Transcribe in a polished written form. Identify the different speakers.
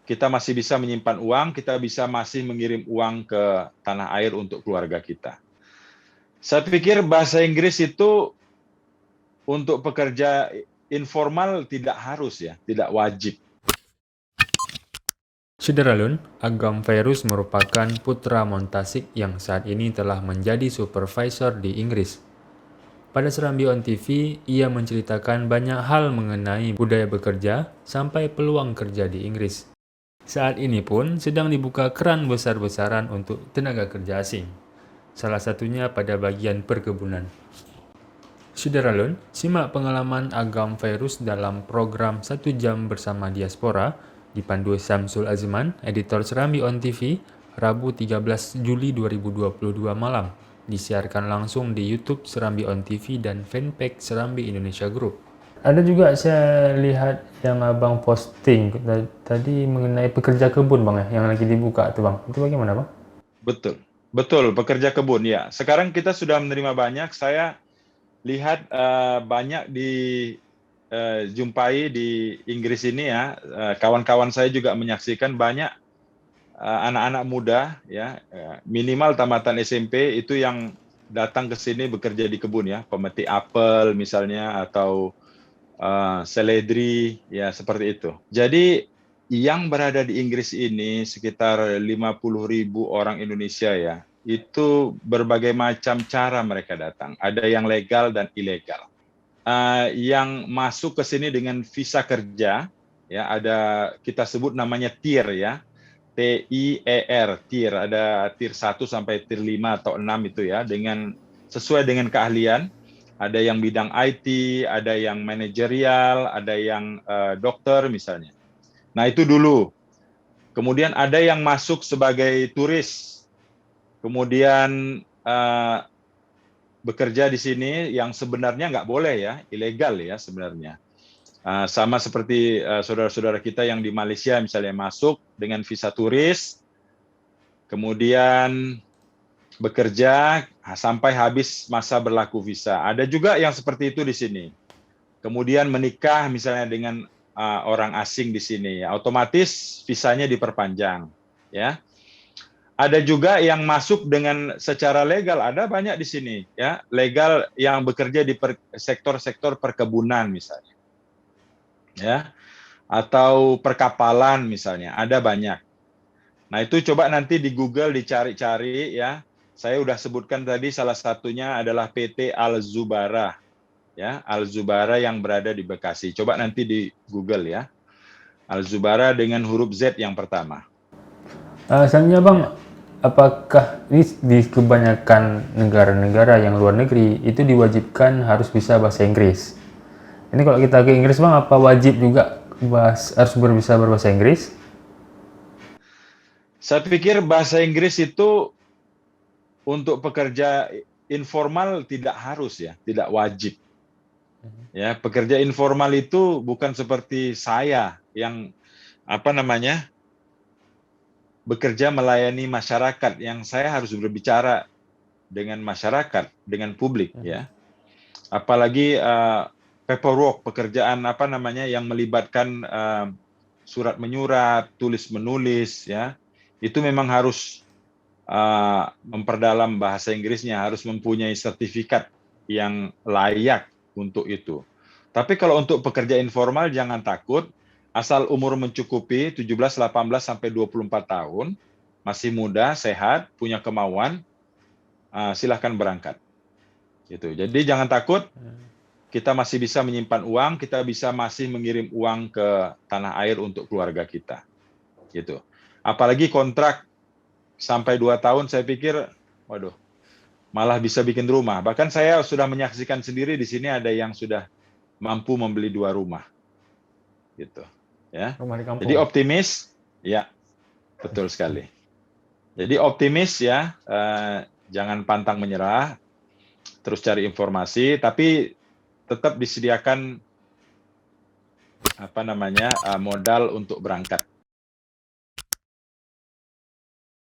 Speaker 1: kita masih bisa menyimpan uang, kita bisa masih mengirim uang ke tanah air untuk keluarga kita. Saya pikir bahasa Inggris itu untuk pekerja informal tidak harus ya, tidak wajib.
Speaker 2: Sudaralun, Agam Fairuz merupakan putra Montasik yang saat ini telah menjadi supervisor di Inggris. Pada Serambi On TV, ia menceritakan banyak hal mengenai budaya bekerja sampai peluang kerja di Inggris. Saat ini pun sedang dibuka keran besar-besaran untuk tenaga kerja asing, salah satunya pada bagian perkebunan. Sudaralun, simak pengalaman Agam Fairuz dalam program 1 Jam Bersama Diaspora dipandu Samsul Azman, editor Serambi On TV, Rabu 13 Juli 2022 malam. Disiarkan langsung di YouTube Serambi On TV dan fanpage Serambi Indonesia Group. Ada juga saya lihat yang abang posting tadi mengenai pekerja kebun bang ya, yang lagi dibuka tuh bang. Itu bagaimana bang?
Speaker 1: Betul, betul, pekerja kebun ya. Sekarang kita sudah menerima banyak. Saya lihat banyak dijumpai di Inggris ini ya. Kawan-kawan saya juga menyaksikan banyak anak-anak muda ya, minimal tamatan SMP itu yang datang ke sini bekerja di kebun ya, pemetik apel misalnya atau seledri ya seperti itu. Jadi yang berada di Inggris ini sekitar 50.000 orang Indonesia ya, itu berbagai macam cara mereka datang. Ada yang legal dan ilegal. Yang masuk ke sini dengan visa kerja ya, ada kita sebut namanya tier ya. TIER, tier, ada tier 1 sampai tier 5 atau 6 itu ya, dengan sesuai dengan keahlian. Ada yang bidang IT, ada yang manajerial, ada yang dokter misalnya. Nah, itu dulu. Kemudian ada yang masuk sebagai turis. Kemudian bekerja di sini yang sebenarnya nggak boleh ya, ilegal ya sebenarnya. Sama seperti saudara-saudara kita yang di Malaysia misalnya masuk dengan visa turis, kemudian bekerja sampai habis masa berlaku visa. Ada juga yang seperti itu di sini. Kemudian menikah misalnya dengan orang asing di sini, otomatis visanya diperpanjang. Ya, ada juga yang masuk dengan secara legal. Ada banyak di sini, ya, legal yang bekerja di sektor-sektor perkebunan misalnya. Ya, atau perkapalan misalnya, ada banyak. Nah, itu coba nanti di Google dicari-cari ya. Saya udah sebutkan tadi salah satunya adalah PT Al-Zubarah. Ya, Al-Zubarah yang berada di Bekasi. Coba nanti di Google ya. Al-Zubarah dengan huruf Z yang pertama.
Speaker 2: Selanjutnya bang,
Speaker 1: Ya.
Speaker 2: apakah ini di kebanyakan negara-negara yang luar negeri itu diwajibkan harus bisa bahasa Inggris? Ini kalau kita ke Inggris bang, apa wajib juga harus bisa berbahasa Inggris?
Speaker 1: Saya pikir bahasa Inggris itu untuk pekerja informal tidak harus ya, tidak wajib. Ya, pekerja informal itu bukan seperti saya yang bekerja melayani masyarakat, yang saya harus berbicara dengan masyarakat, dengan publik ya. Apalagi paperwork, pekerjaan yang melibatkan surat menyurat, tulis menulis ya. Itu memang harus memperdalam bahasa Inggrisnya, harus mempunyai sertifikat yang layak untuk itu. Tapi kalau untuk pekerja informal jangan takut, asal umur mencukupi 17, 18 sampai 24 tahun, masih muda, sehat, punya kemauan, silahkan berangkat. Gitu. Jadi jangan takut, kita masih bisa menyimpan uang, kita bisa masih mengirim uang ke tanah air untuk keluarga kita. Gitu. Apalagi kontrak sampai 2 tahun, saya pikir, waduh, malah bisa bikin rumah. Bahkan saya sudah menyaksikan sendiri di sini ada yang sudah mampu membeli 2 rumah. Gitu. Ya.
Speaker 2: Rumah di
Speaker 1: Jadi
Speaker 2: kampung.
Speaker 1: optimis, ya, betul sekali. Jadi optimis ya, jangan pantang menyerah, terus cari informasi, tapi tetap disediakan modal untuk berangkat.